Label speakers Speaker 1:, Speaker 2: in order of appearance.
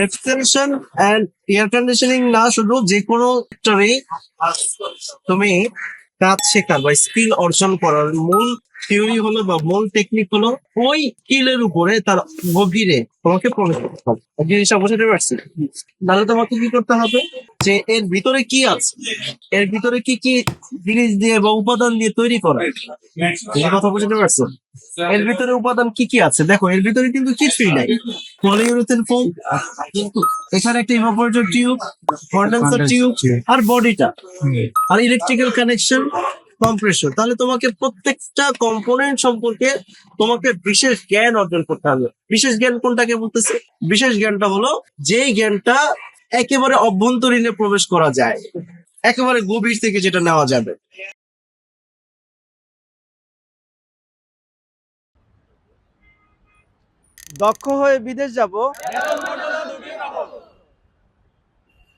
Speaker 1: Refrigeration and air conditioning না, শুধু যে কোনো সেক্টরে তুমি কাজ শেখার বা স্কিল অর্জন করার মূল থিওরি হলো বা মূল টেকনিক হলো ওই স্কিলের উপরে তার গভীরে তোমাকে প্রবেশ করতে হবে। জিনিসটা বুঝতে পারছি? তাহলে তোমাকে কি করতে হবে, যে এর ভিতরে কি আছে, এর ভিতরে কি কি জিনিস দিয়ে বা উপাদান দিয়ে তৈরি করা, এই কথা বুঝতে পারছো? এর ভিতরে উপাদান কি কি আছে দেখো, এর ভিতরে কিন্তু কিছুই নাই। পলিইউরেথেন ফোম, এখানে একটা ইভাপোরেটর টিউব, কন্ডেন্সার টিউব, আর বডিটা, আর ইলেকট্রিক্যাল কানেকশন, কম্প্রেসর। তাহলে তোমাকে প্রত্যেকটা কম্পোনেন্ট সম্পর্কে তোমাকে বিশেষ জ্ঞান অর্জন করতে হবে। বিশেষ জ্ঞান কোনটাকে বলতেছে? বিশেষ জ্ঞানটা হলো যেই জ্ঞানটা একেবারে অভ্যন্তরীণে প্রবেশ করা যায়, একেবারে গভীর থেকে যেটা নেওয়া যাবে।
Speaker 2: দক্ষ হয়ে বিদেশ যাব।